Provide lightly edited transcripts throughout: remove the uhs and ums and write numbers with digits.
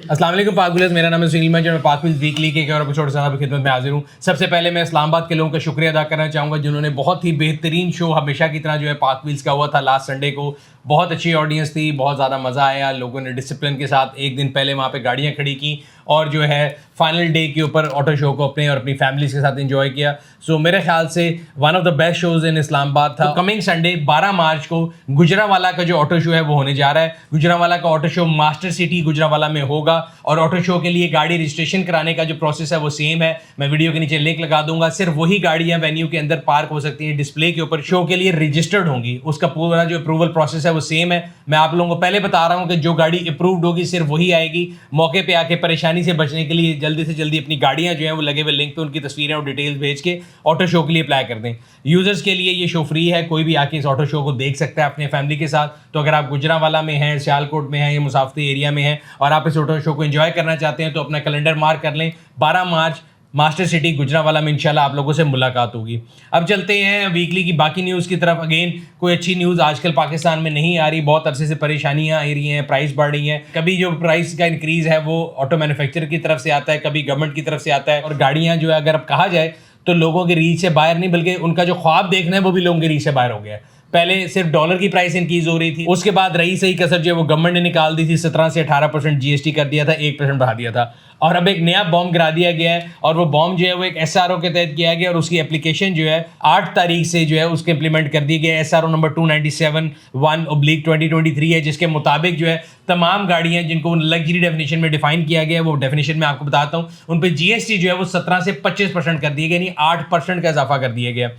अस्सलाम वालेकुम पाक व्यूअर्स, मेरा नाम है सुनील मंज और मैं पाक व्यूअर्स वीकली के एक और एपिसोड से आपकी खिदमत में हाजिर हूँ। सबसे पहले मैं इस्लामाबाद के लोगों का शुक्रिया अदा करना चाहूँगा जिन्होंने बहुत ही बेहतरीन शो हमेशा की तरह जो है पाक व्हील्स का हुआ था लास्ट संडे को। बहुत अच्छी ऑडियंस थी, बहुत ज़्यादा मज़ा आया। लोगों ने डिसिप्लिन के साथ एक दिन पहले वहाँ पे गाड़ियाँ खड़ी की और जो है फाइनल डे के ऊपर ऑटो शो को अपने और अपनी फैमिलीज के साथ एंजॉय किया। सो मेरे ख्याल से one of the best shows in Islamabad था। कमिंग संडे 12 मार्च को गुजरावाला का जो ऑटो शो है वो होने जा रहा है। गुजरावाला का auto show master city Gujranwala में होगा और ऑटो शो के लिए गाड़ी रजिस्ट्रेशन कराने का जो प्रोसेस है वो सेम है। मैं वीडियो के नीचे लिंक लगा दूंगा। सिर्फ वही गाड़ियां वेन्यू के अंदर पार्क हो सकती हैं, डिस्प्ले के ऊपर शो के लिए रजिस्टर्ड होंगी। उसका पूरा जो अप्रूवल प्रोसेस है वो सेम है। मैं आप लोगों को पहले बता रहा हूं कि जो गाड़ी अप्रूव्ड होगी सिर्फ वही आएगी। मौके पे आके परेशानी से बचने के लिए जल्दी से जल्दी अपनी गाड़ियां जो हैं वो लगे हुए लिंक पे उनकी तस्वीरें और डिटेल्स भेज के ऑटो शो के लिए अप्लाई कर दें। यूजर्स के लिए ये शो फ्री है, कोई भी आके इस ऑटो शो को देख सकता है अपने फैमिली के साथ। तो अगर आप गुजरावाला में हैं, सियालकोट में हैं या मुसाफिर एरिया में हैं और आप इस ऑटो शो को एंजॉय करना चाहते हैं तो अपना कैलेंडर मार्क कर लें। 12 मार्च मास्टर सिटी गुजरावाला में इंशाल्लाह आप लोगों से मुलाकात होगी। अब चलते हैं वीकली की बाकी न्यूज़ की तरफ। अगेन कोई अच्छी न्यूज़ आजकल पाकिस्तान में नहीं आ रही। बहुत अरसे से परेशानियां आ रही हैं, प्राइस बढ़ रही हैं। कभी जो प्राइस का इंक्रीज़ है वो ऑटो मैन्युफैक्चरर की तरफ से आता है, कभी गवर्नमेंट की तरफ से आता है। और गाड़ियाँ जो है अगर अब कहा जाए तो लोगों की रीच से बाहर नहीं बल्कि उनका जो ख्वाब देखना है वो भी लोगों की रीच से बाहर हो गया है। पहले सिर्फ डॉलर की प्राइस इंक्रीज हो रही थी, उसके बाद रही सही कसर जो है वो गवर्नमेंट ने निकाल दी थी। 17 से 18% जीएसटी कर दिया था, 1% बढ़ा दिया था और अब एक नया बॉम्ब गिरा दिया गया है। और वो बॉम्ब जो है वो एक एसआरओ के तहत किया गया और उसकी एप्लीकेशन जो है 8 तारीख से जो है उसके इंप्लीमेंट कर दी गई। एसआरओ नंबर 297/1/2023 है, जिसके मुताबिक जो है तमाम गाड़ियां जिनको लग्जरी डेफिनेशन में डिफाइन किया गया है, वो डेफिनेशन में आपको बताता हूँ, उन पर जीएसटी जो है वो 17 से 25% कर दिया गया, यानी 8% का इजाफा कर दिया गया।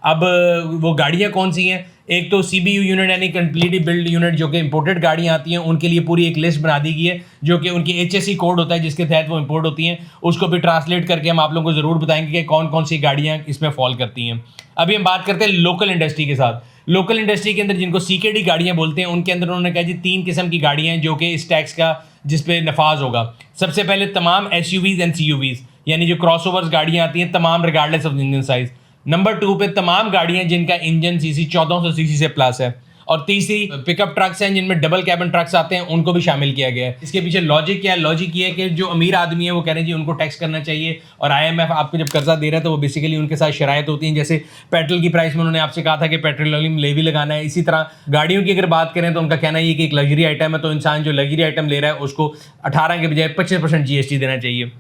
अब वो गाड़ियाँ कौन सी हैं? एक तो सीबीयू यूनिट यानी कंप्लीटली बिल्ड यूनिट जो कि इंपोर्टेड गाड़ियाँ आती हैं उनके लिए पूरी एक लिस्ट बना दी गई है, जो कि उनकी एचएससी कोड होता है जिसके तहत वो इंपोर्ट होती हैं। उसको भी ट्रांसलेट करके हम आप लोगों को ज़रूर बताएंगे कि कौन कौन सी गाड़ियाँ इसमें फॉल करती हैं। अभी हम बात करते हैं लोकल इंडस्ट्री के साथ। लोकल इंडस्ट्री के अंदर जिनको सीकेडी गाड़ियाँ बोलते हैं उनके अंदर उन्होंने कहा जी 3 किस्म की गाड़ियाँ हैं जो कि इस टैक्स का जिस पे नफाज होगा। सबसे पहले तमाम एसयूवीज एंड सीयूवीज यानी जो क्रॉसओवर्स गाड़ियाँ आती हैं तमाम regardless of engine size. Number 2 पे तमाम गाड़ियां जिनका इंजन सीसी 1400 सीसी से प्लस है। और तीसरी पिकअप ट्रक्स हैं जिनमें डबल कैबिन ट्रक्स आते हैं, उनको भी शामिल किया गया है। इसके पीछे लॉजिक क्या है? लॉजिक ये है कि जो अमीर आदमी है वो कह रहे हैं जी उनको टैक्स करना चाहिए और आईएमएफ आपको जब कर्जा दे रहा है तो वो बेसिकली उनके साथ शरायत होती हैं। जैसे पेट्रोल की प्राइस में उन्होंने आपसे कहा था कि पेट्रोलियम लेवी लगाना है, इसी तरह गाड़ियों की अगर बात करें तो उनका कहना ये कि एक लग्जरी आइटम है तो इंसान जो लग्जरी आइटम ले रहा है उसको 18 के बजाय 25% जीएसटी देना चाहिए।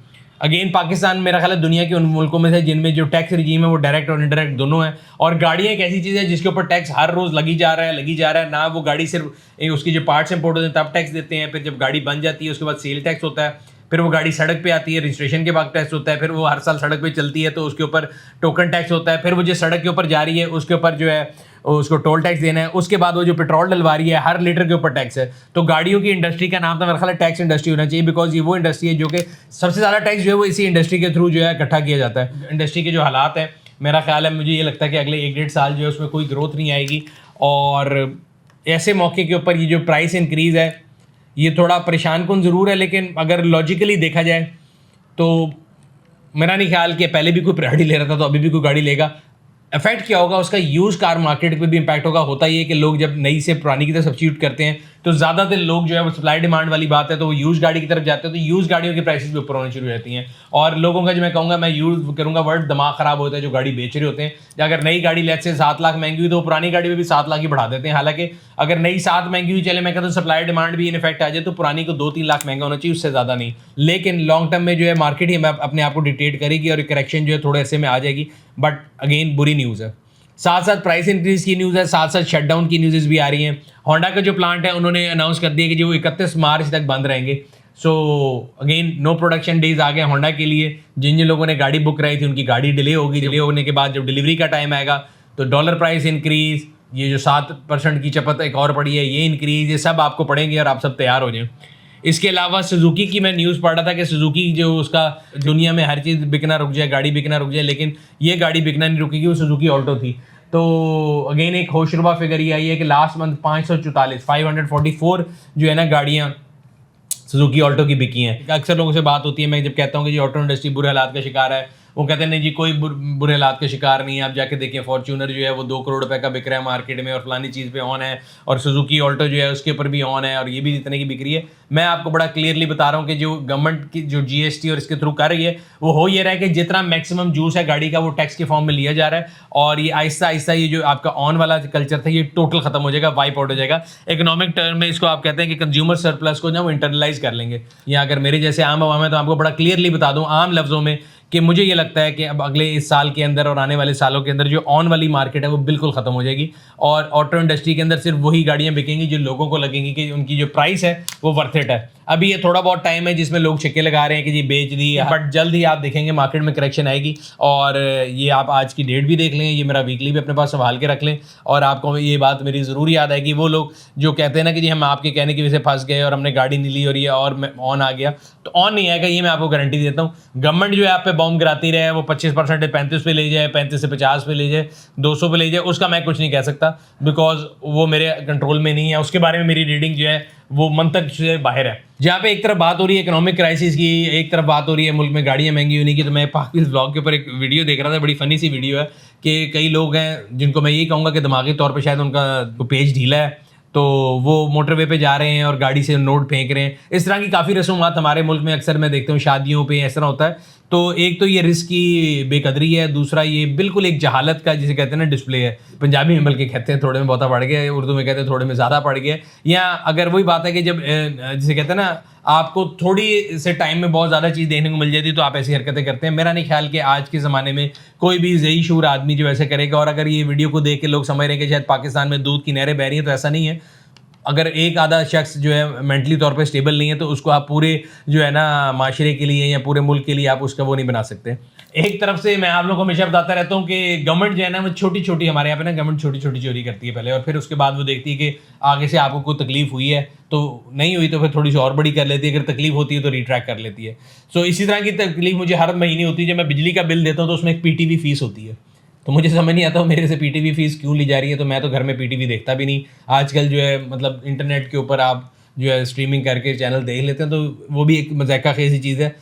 अगेन पाकिस्तान मेरा ख्याल है दुनिया के उन मुल्कों में से जिनमें जो टैक्स रिजीम है वो डायरेक्ट और इनडायरेक्ट दोनों है। और गाड़ियाँ एक ऐसी चीज़ है जिसके ऊपर टैक्स हर रोज़ लगी जा रहा है ना। वो गाड़ी सिर्फ उसकी जो पार्ट्स इंपोर्ट होते हैं तब टैक्स देते हैं, फिर जब गाड़ी बन जाती है उसके बाद सेल टैक्स होता है, फिर वो गाड़ी सड़क पे आती है रजिस्ट्रेशन के बाद टैक्स होता है, फिर वो हर साल सड़क पे चलती है तो उसके ऊपर टोकन टैक्स होता है, फिर वो जो सड़क के ऊपर जा रही है उसके ऊपर जो है उसको टोल टैक्स देना है, उसके बाद वो जो पेट्रोल डलवा रही है हर लीटर के ऊपर टैक्स है। तो गाड़ियों की इंडस्ट्री का नाम तो मेरा ख्याल है टैक्स इंडस्ट्री होना चाहिए, बिकॉज ये वो इंडस्ट्री है जो कि सबसे ज़्यादा टैक्स जो है वो इसी इंडस्ट्री के थ्रू जो है इकट्ठा किया जाता है। इंडस्ट्री के जो हालात हैं मेरा ख्याल है मुझे ये लगता है कि अगले 1-1.5 साल जो है उसमें कोई ग्रोथ नहीं आएगी। और ऐसे मौके के ऊपर ये जो प्राइस इंक्रीज़ है ये थोड़ा परेशान कुन ज़रूर है, लेकिन अगर लॉजिकली देखा जाए तो मेरा नहीं ख्याल कि पहले भी कोई प्रायोरिटी ले रहा था तो अभी भी कोई गाड़ी लेगा। इफेक्ट क्या होगा उसका? यूज़ कार मार्केट पे भी इम्पैक्ट होगा। होता ये है कि लोग जब नई से पुरानी की तरफ सब्स्टिट्यूट करते हैं तो ज़्यादातर लोग जो है वो सप्लाई डिमांड वाली बात है तो वो यूज़ गाड़ी की तरफ जाते हैं, तो यूज़ गाड़ियों की प्राइसेस भी ऊपर होने शुरू हो जाती हैं। और लोगों का जो मैं कहूँगा, मैं यूज़ करूँगा वर्ड, दिमाग ख़राब होता है जो गाड़ी बेच रहे होते हैं। अगर नई गाड़ी लेट से 7 लाख महंगी हुई तो पुरानी गाड़ी में भी 7 लाख ही बढ़ा देते हैं। हालांकि अगर नई 7 महंगी हुई चले, मैं कहता हूँ सप्लाई डिमांड भी इन इफेक्ट आ जाए तो पुरानी को 2-3 लाख महंगा होना चाहिए, उससे ज़्यादा नहीं। लेकिन लॉन्ग टर्म में जो है मार्केट ही अपने आप को डिक्टेट करेगी और करेक्शन जो है थोड़े ऐसे में आ जाएगी। बट अगेन बुरी न्यूज़ है। साथ साथ प्राइस इंक्रीज की न्यूज़ है, साथ साथ शटडाउन की न्यूज़ भी आ रही हैं। होंडा का जो प्लांट है उन्होंने अनाउंस कर दिया कि जो 31 मार्च तक बंद रहेंगे। So again no production days आ गए होंडा के लिए। जिन जिन लोगों ने गाड़ी बुक कराई थी उनकी गाड़ी डिले होगी। डिले होने के बाद जब डिलीवरी का टाइम आएगा तो डॉलर प्राइस इंक्रीज, ये जो 7% की चपत एक और पड़ी है ये इंक्रीज, ये सब आपको पड़ेंगे और आप सब तैयार हो जाएं। इसके अलावा सुजुकी की मैं न्यूज़ पढ़ रहा था कि सुजुकी जो उसका दुनिया में हर चीज़ बिकना रुक जाए, गाड़ी बिकना रुक जाए, लेकिन ये गाड़ी बिकना नहीं रुकेगी, वो सुजुकी ऑल्टो थी। तो अगेन एक होशरुबा फिगर ये आई है कि लास्ट मंथ 544 जो है ना गाड़ियाँ सुजुकी ऑल्टो की बिकी हैं। अक्सर लोगों से बात होती है, मैं जब कहता हूँ कि जी ऑटो इंडस्ट्री बुरे हालात का शिकार है, वो कहते हैं नहीं जी कोई बुरे हालात का शिकार नहीं है। आप जाके देखें फॉर्च्यूनर जो है वो 2 करोड़ रुपए का बिक रहा है मार्केट में और फलानी चीज़ पे ऑन है, और सुजुकी ऑल्टो जो है उसके ऊपर भी ऑन है और ये भी इतने की बिक रही है। मैं आपको बड़ा क्लियरली बता रहा हूँ कि जो गवर्नमेंट की जो जीएसटी और इसके थ्रू कर रही है वो हो ये रहा है कि जितना मैक्सिमम जूस है गाड़ी का वो टैक्स के फॉर्म में लिया जा रहा है, और ये आहिस्ता आहिस्ता ये जो आपका ऑन वाला कल्चर था ये टोटल खत्म हो जाएगा, वाइप आउट हो जाएगा। इकोनॉमिक टर्म में इसको आप कहते हैं कि कंज्यूमर सरप्लस को ना वो इंटरनलाइज कर लेंगे। या अगर मेरे जैसे आम आवाम है तो आपको बड़ा क्लियरली बता दूं आम लफ्जों में कि मुझे ये लगता है कि अब अगले इस साल के अंदर और आने वाले सालों के अंदर जो ऑन वाली मार्केट है वो बिल्कुल ख़त्म हो जाएगी, और ऑटो इंडस्ट्री के अंदर सिर्फ वही गाड़ियां बिकेंगी जो लोगों को लगेंगी कि उनकी जो प्राइस है वो वर्थ इट है। अभी ये थोड़ा बहुत टाइम है जिसमें लोग छिक्के लगा रहे हैं कि जी बेच दी, बट जल्द ही आप देखेंगे मार्केट में करेक्शन आएगी। और ये आप आज की डेट भी देख लें, ये मेरा वीकली भी अपने पास संभाल के रख लें, और आपको ये बात मेरी ज़रूर याद आएगी। वो लोग जो कहते हैं ना कि जी हम आपके कहने की वजह से फंस गए और हमने गाड़ी नहीं ली और ये और ऑन आ गया, तो ऑन नहीं आएगा, ये मैं आपको गारंटी देता हूँ। गवर्नमेंट जो है आप पे बॉम्ब गिराती रहे, वो 25% 35 पे ले जाए, 35 से 50 पे ले जाए, 200 पे ले जाए, उसका मैं कुछ नहीं कह सकता, बिकॉज वो मेरे कंट्रोल में नहीं है। उसके बारे में मेरी रीडिंग जो है वो मंतक से बाहर है। जहाँ पे एक तरफ बात हो रही है इकोनॉमिक क्राइसिस की, एक तरफ बात हो रही है मुल्क में गाड़ियाँ महंगी होने की, तो मैं इस ब्लॉग के ऊपर एक वीडियो देख रहा था, बड़ी फनी सी वीडियो है कि कई लोग हैं जिनको मैं यही कहूँगा कि दिमागी तौर पे शायद उनका पेज ढीला है, तो वो मोटरवे पे जा रहे हैं और गाड़ी से नोट फेंक रहे हैं। इस तरह की काफ़ी रसूमात हमारे मुल्क में अक्सर मैं देखता हूँ शादियों पे ऐसा होता है। तो एक तो ये रिस्क की बेकदरी है, दूसरा ये बिल्कुल एक जहालत का जिसे कहते हैं ना डिस्प्ले है। पंजाबी में बल्कि कहते हैं थोड़े में बहुता पड़ गया, उर्दू में कहते हैं थोड़े में ज़्यादा पड़ गया। या अगर वही बात है कि जब जिसे कहते हैं ना आपको थोड़ी से टाइम में बहुत ज़्यादा चीज़ देखने को मिल जाती है तो आप ऐसी हरकतें करते हैं। मेरा नहीं ख्याल कि आज के ज़माने में कोई भी ज़ही शूर आदमी जो ऐसे करेगा। और अगर ये वीडियो को देख के लोग समझ रहे हैं कि शायद पाकिस्तान में दूध की नहरें बह रही हैं, तो ऐसा नहीं है। अगर एक आधा शख्स जो है मेंटली तौर पे स्टेबल नहीं है तो उसको आप पूरे जो है ना माशरे के लिए या पूरे मुल्क के लिए आप उसका वो नहीं बना सकते। एक तरफ से मैं आप लोगों को हमेशा बताता रहता हूँ कि गवर्नमेंट जो है ना वो छोटी छोटी, हमारे यहाँ पे ना गवर्नमेंट छोटी छोटी चोरी करती है पहले, और फिर उसके बाद वो देखती है कि आगे से आपको कोई तकलीफ हुई है, तो नहीं हुई तो फिर थोड़ी सी और बड़ी कर लेती है, अगर तकलीफ होती है तो रिट्रैक्ट कर लेती है। सो इसी तरह की तकलीफ मुझे हर महीने होती है। जब मैं बिजली का बिल देता हूँ तो उसमें एक पीटीवी फीस होती है, तो मुझे समझ नहीं आता मेरे से पीटीवी फीस क्यों ली जा रही है। तो मैं तो घर में पीटीवी देखता भी नहीं। आजकल जो है मतलब इंटरनेट के ऊपर आप जो है स्ट्रीमिंग करके चैनल देख लेते हैं, तो वो भी एक मज़ाक़ा खेज़ी चीज़ है।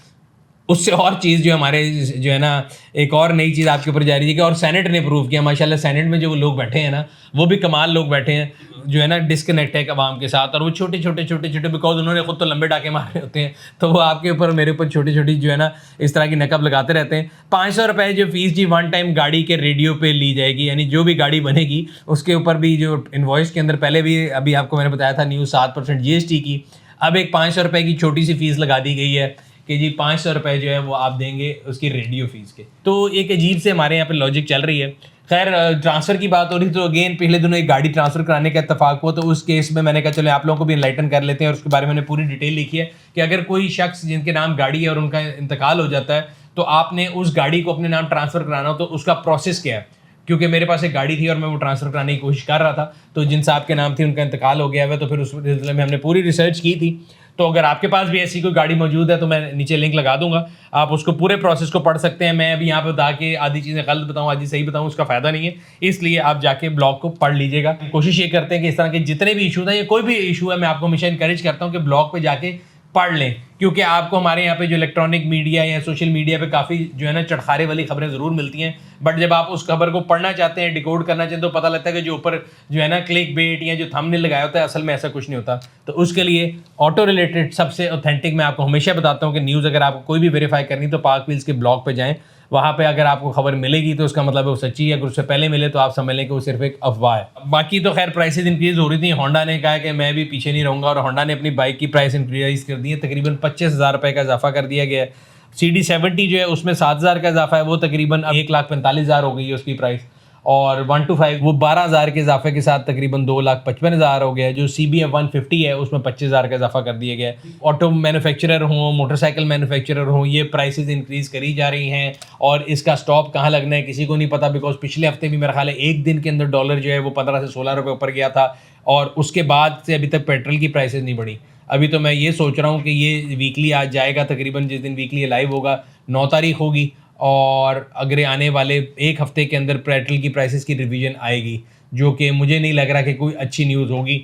उससे और चीज़ जो हमारे जो है ना एक और नई चीज़ आपके ऊपर जारी है कि और सेनेट ने प्रूव किया माशाल्लाह, सेनेट में जो लोग बैठे हैं ना वो भी कमाल लोग बैठे हैं, जो है ना डिस्कनेक्ट है आवाम के साथ, और वो छोटे छोटे बिकॉज उन्होंने खुद तो लंबे डाके मारे होते हैं, तो वो आपके ऊपर मेरे ऊपर छोटी छोटी जो है ना इस तरह की नकब लगाते रहते हैं। 500 रुपये जो फीस जी वन टाइम गाड़ी के रेडियो पे ली जाएगी, यानी जो भी गाड़ी बनेगी उसके ऊपर भी जो इनवॉइस के अंदर पहले भी अभी आपको मैंने बताया था न्यूज़ 7% जीएसटी की, अब एक 500 रुपये की छोटी सी फीस लगा दी गई है कि जी 500 रुपये जो है वो आप देंगे उसकी रेडियो फीस के। तो एक अजीब से हमारे यहाँ पे लॉजिक चल रही है। खैर ट्रांसफ़र की बात हो रही तो अगेन पिछले दिनों एक गाड़ी ट्रांसफ़र कराने का इत्तेफाक हुआ, तो उस केस में मैंने कहा चलो आप लोगों को भी इनलाइटन कर लेते हैं, और उसके बारे में मैंने पूरी डिटेल लिखी है कि अगर कोई शख्स जिनके नाम गाड़ी है और उनका इंतकाल हो जाता है तो आपने उस गाड़ी को अपने नाम ट्रांसफ़र कराना हो तो उसका प्रोसेस क्या है। क्योंकि मेरे पास एक गाड़ी थी और मैं वो ट्रांसफ़र कराने की कोशिश कर रहा था, तो जिन साहब के नाम थी उनका इंतकाल हो गया है, तो फिर उस सिलसिले में हमने पूरी रिसर्च की थी। तो अगर आपके पास भी ऐसी कोई गाड़ी मौजूद है तो मैं नीचे लिंक लगा दूंगा, आप उसको पूरे प्रोसेस को पढ़ सकते हैं। मैं अभी यहाँ पे बता के आधी चीज़ें गलत बताऊँ आधी सही बताऊँ उसका फ़ायदा नहीं है, इसलिए आप जाके ब्लॉग को पढ़ लीजिएगा। कोशिश ये करते हैं कि इस तरह के जितने भी इशूज़ हैं या कोई भी इशू है मैं आपको हमेशा इंकरेज करता हूँ कि ब्लॉग पर जाके पढ़ लें, क्योंकि आपको हमारे यहाँ पे जो इलेक्ट्रॉनिक मीडिया या सोशल मीडिया पे काफ़ी जो है ना चटखारे वाली खबरें ज़रूर मिलती हैं, बट जब आप उस खबर को पढ़ना चाहते हैं, डिकोड करना चाहते हैं, तो पता लगता है कि जो ऊपर जो है ना क्लिक बेट या जो थंबनेल लगाया होता है असल में ऐसा कुछ नहीं होता। तो उसके लिए ऑटो रिलेटेड सबसे ऑथेंटिक मैं आपको हमेशा बताता हूँ कि न्यूज़ अगर आपको कोई भी वेरीफाई करनी तो पाक व्हील्स के ब्लॉग पर जाएँ, वहाँ पे अगर आपको खबर मिलेगी तो उसका मतलब वो सच्ची है, अगर उससे पहले मिले तो आप समझ लें कि वो सिर्फ एक अफवाह है। बाकी तो खैर प्राइसेस इंक्रीज़ हो रही थी, होंडा ने कहा कि मैं भी पीछे नहीं रहूँगा, और होंडा ने अपनी बाइक की प्राइस इंक्रीज़ कर दी है, तकरीबन 25,000 रुपये का इजाफा कर दिया गया है। CD70 जो है उसमें 7,000 का इजाफा है, वो तकरीबन 1,45,000 हो गई है उसकी प्राइस, और 125 वो 12,000 के इजाफे के साथ तकरीबन 2,55,000 हो गया है। जो CBF 150 है उसमें 25,000 का इजाफा कर दिया गया है। ऑटो मैन्युफैक्चरर हों, मोटरसाइकिल मैन्युफैक्चरर हों, ये प्राइसेस इंक्रीज़ करी जा रही हैं, और इसका स्टॉप कहाँ लगना है किसी को नहीं पता, बिकॉज पिछले हफ्ते भी मेरा ख्याल है एक दिन के अंदर डॉलर जो है वो 15 से 16 रुपये ऊपर गया था, और उसके बाद से अभी तक पेट्रोल की प्राइसेस नहीं बढ़ी। अभी तो मैं ये सोच रहा हूँ कि ये वीकली आज जाएगा, तकरीबन जिस दिन वीकली लाइव होगा 9 तारीख होगी, और अगर आने वाले एक हफ्ते के अंदर पेट्रोल की प्राइसेस की रिवीजन आएगी, जो कि मुझे नहीं लग रहा कि कोई अच्छी न्यूज़ होगी,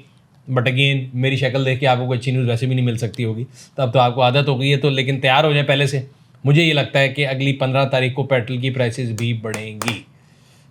बट अगेन मेरी शक्ल देख के आपको कोई अच्छी न्यूज़ वैसे भी नहीं मिल सकती होगी, तो अब तो आपको आदत हो गई है, तो लेकिन तैयार हो जाए पहले से। मुझे ये लगता है कि अगली 15 तारीख को पेट्रोल की प्राइसेस भी बढ़ेंगी।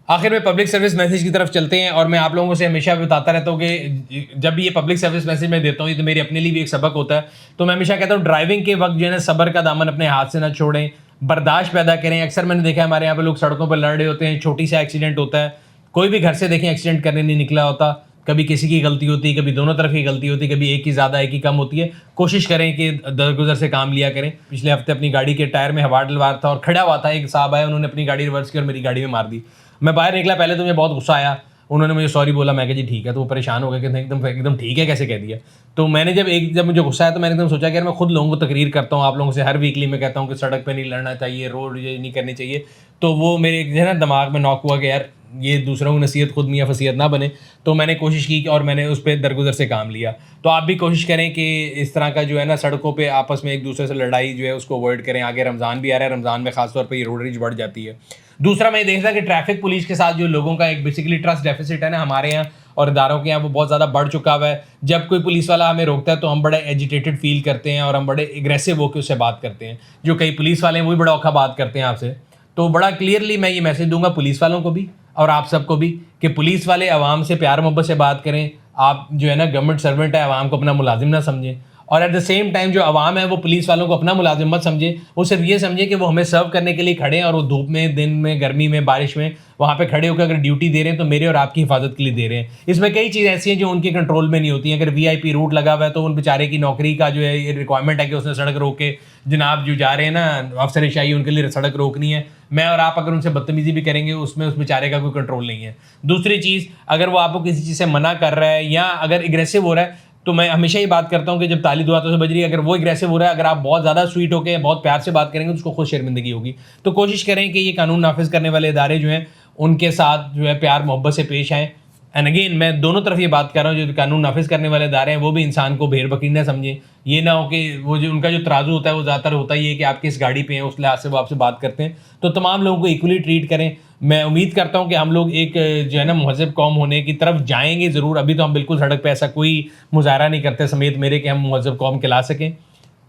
आखिर में पब्लिक सर्विस मैसेज की तरफ चलते हैं, और मैं आप लोगों से हमेशा बताता रहता हूँ कि जब भी ये पब्लिक सर्विस मैसेज मैं देता हूँ, ये तो मेरे अपने लिए भी एक सबक होता है। तो मैं हमेशा कहता हूँ ड्राइविंग के वक्त जो है ना सब्र का दामन अपने हाथ से ना छोड़ें, बर्दाश्त पैदा करें। अक्सर मैंने देखा है हमारे यहाँ पे लोग सड़कों पर लड़ रहे होते हैं, छोटी सा एक्सीडेंट होता है, कोई भी घर से देखें एक्सीडेंट करने नहीं निकला होता, कभी किसी की गलती होती है, कभी दोनों तरफ की गलती होती है, कभी एक की ज़्यादा एक की कम होती है। कोशिश करें कि दरगुजर से काम लिया करें। पिछले हफ्ते अपनी गाड़ी के टायर में हवा डलवा था और खड़ा हुआ था, एक साहब आया, उन्होंने अपनी गाड़ी रिवर्स की और मेरी गाड़ी में मार दी। मैं बाहर निकला, पहले तो मुझे बहुत गुस्सा आया, उन्होंने मुझे सॉरी बोला, मैं कहा जी ठीक है। तो वो परेशान हो गए कि एकदम ठीक है कैसे कह दिया। तो मैंने जब मुझे गुस्सा आया तो मैंने एकदम सोचा कि यार मैं खुद लोगों को तकरीर करता हूँ, आप लोगों से हर वीकली मैं कहता हूँ कि सड़क पे नहीं लड़ना चाहिए, रोड ये नहीं करनी चाहिए। तो वो मेरे जो है ना दिमाग में नॉक हुआ कि यार ये दूसरों को नसीहत खुद मियाँ फसीहत ना बने। तो मैंने कोशिश की और मैंने उस पर दरगुजर से काम लिया। तो आप भी कोशिश करें कि इस तरह का जो है ना सड़कों पे आपस में एक दूसरे से लड़ाई जो है उसको अवॉइड करें। आगे रमज़ान भी आ रहा है, रमज़ान में खासतौर पर ये रोड रेज बढ़ जाती है। दूसरा मैं देख रहा कि ट्रैफिक पुलिस के साथ जो लोगों का एक बेसिकली ट्रस्ट डेफिसिट है ना हमारे यहाँ और इदारों के यहाँ, वो बहुत ज़्यादा बढ़ चुका हुआ है। जब कोई पुलिस वाला हमें रोकता है तो हम बड़े एजिटेटेड फील करते हैं और हम बड़े एग्रेसिव होकर उससे बात करते हैं। जो कई पुलिस वाले हैं वो भी बड़ा औखा बात करते हैं आपसे। तो बड़ा क्लियरली मैं ये मैसेज दूंगा पुलिस वालों को भी और आप सबको भी कि पुलिस वाले आवाम से प्यार मोहब्बत से बात करें। आप जो है ना गवर्नमेंट सर्वेंट है, आवाम को अपना मुलाजिम ना समझें, और एट द सेम टाइम जो आवाम है वो पुलिस वालों को अपना मुलाजिम मत समझे। वो सिर्फ ये समझे कि वो हमें सर्व करने के लिए खड़े हैं और वो धूप में, दिन में, गर्मी में, बारिश में वहाँ पे खड़े होकर अगर ड्यूटी दे रहे हैं तो मेरे और आपकी हिफाजत के लिए दे रहे हैं। इसमें कई चीज़ ऐसी हैं जो उनके कंट्रोल में नहीं होती हैं। अगर वीआईपी रूट लगा हुआ है तो उन बेचारे की नौकरी का जो है ये रिक्वायरमेंट है कि उसने सड़क रोक के जनाब जो जा रहे हैं ना अफसरशाही, उनके लिए सड़क रोकनी है। मैं और आप अगर उनसे बदतमीजी भी करेंगे उसमें उस बेचारे का कोई कंट्रोल नहीं है। दूसरी चीज़, अगर वो आपको किसी चीज़ से मना कर रहा है या अगर एग्रेसिव हो रहा है, तो मैं हमेशा ही बात करता हूँ कि जब ताली दुआतों से बज रही है, अगर वो एग्रेसिव हो रहा है, अगर आप बहुत ज़्यादा स्वीट होकर बहुत प्यार से बात करेंगे तो उसको खुद शर्मिंदगी होगी। तो कोशिश करें कि ये कानून नाफिज करने वाले इदारे जो हैं उनके साथ जो है प्यार मोहब्बत से पेश आएँ। एंड अगेन मैं दोनों तरफ ये बात कर रहा हूँ, जो कानून नाफिज करने वाले इदारे हैं वो भी इंसान को भेड़ बकरी ना समझें। ये ना हो कि वो जो उनका जो तराजू होता है वो ज़्यादातर होता ही है कि आप किस गाड़ी पे हैं उस लिहाज से वो आपसे बात करते हैं। तो तमाम लोगों को इक्वली ट्रीट करें। मैं उम्मीद करता हूँ कि हम लोग एक जो है ना महज़ब कौम होने की तरफ जाएंगे ज़रूर। अभी तो हम बिल्कुल सड़क पे ऐसा कोई मुजाहरा नहीं करते समेत मेरे कि हम महज़ब कौम कहला सकें।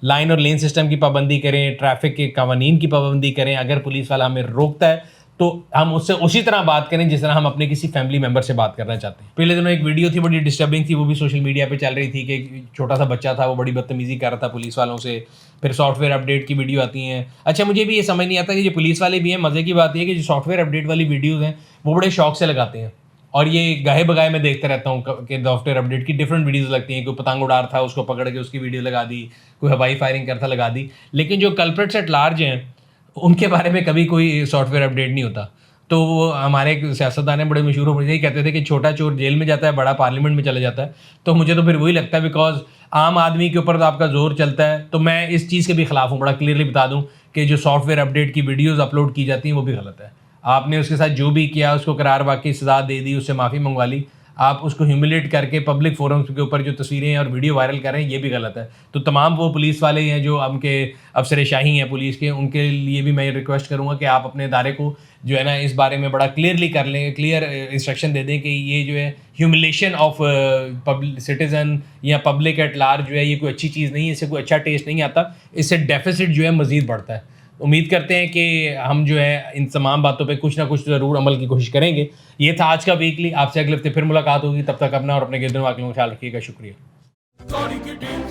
लाइन और लेन सिस्टम की पाबंदी करें, ट्रैफिक के कवानीन की पाबंदी करें। अगर पुलिस वाला हमें रोकता है तो हम उससे उसी तरह बात करें जिस तरह हम अपने किसी फैमिली मेंबर से बात करना चाहते हैं। पिछले दिनों एक वीडियो थी, बड़ी डिस्टर्बिंग थी, वो भी सोशल मीडिया पे चल रही थी कि एक छोटा सा बच्चा था, वो बड़ी बदतमीजी कर रहा था पुलिस वालों से। फिर सॉफ्टवेयर अपडेट की वीडियो आती हैं। अच्छा, मुझे भी ये समझ नहीं आता कि जो पुलिस वाले भी हैं, मज़े की बात यह है कि जो सॉफ्टवेयर अपडेट वाली वीडियोज़ हैं वो बड़े शौक से लगाते हैं। और ये गाहे बगाए मैं देखता रहता हूँ कि सॉफ्टवेयर अपडेट की डिफरेंट वीडियोज़ लगती हैं। कोई पतंग उड़ा रहा था उसको पकड़ के उसकी वीडियो लगा दी, कोई हवाई फायरिंग करता लगा दी। लेकिन जो कल्प्रिट्स एट लार्ज हैं उनके बारे में कभी कोई सॉफ्टवेयर अपडेट नहीं होता। तो वो हमारे एक सियासतदान बड़े मशहूर हो यही कहते थे कि छोटा चोर जेल में जाता है, बड़ा पार्लियामेंट में चला जाता है। तो मुझे तो फिर वही लगता है, बिकॉज आम आदमी के ऊपर तो आपका जोर चलता है। तो मैं इस चीज़ के भी खिलाफ हूँ। बड़ा क्लियरली बता दूँ कि जो सॉफ्टवेयर अपडेट की वीडियोज़ अपलोड की जाती हैं वो भी गलत है। आपने उसके साथ जो भी किया उसको करार वाकई सज़ा दे दी, उससे माफ़ी मंगवा ली, आप उसको ह्यूमिलेट करके पब्लिक फोरम्स के ऊपर जो तस्वीरें और वीडियो वायरल कर रहे हैं ये भी गलत है। तो तमाम वो पुलिस वाले हैं जो उनके अफसर-ए-शाही हैं पुलिस के, उनके लिए भी मैं रिक्वेस्ट करूँगा कि आप अपने इदारे को जो है ना इस बारे में बड़ा क्लियरली कर लें, क्लियर इंस्ट्रक्शन दे दें कि ये जो है ह्यूमिलेशन ऑफ सिटीज़न या पब्लिक एट लार्ज जो है ये कोई अच्छी चीज़ नहीं है, इससे कोई अच्छा टेस्ट नहीं आता, इससे डेफिसिट जो है मज़ीद बढ़ता है। उम्मीद करते हैं कि हम जो है इन तमाम बातों पे कुछ ना कुछ ज़रूर अमल की कोशिश करेंगे। ये था आज का वीकली। आपसे अगले हफ्ते फिर मुलाकात होगी। तब तक अपना और अपने गिरदों वालों का ख्याल रखिएगा। शुक्रिया।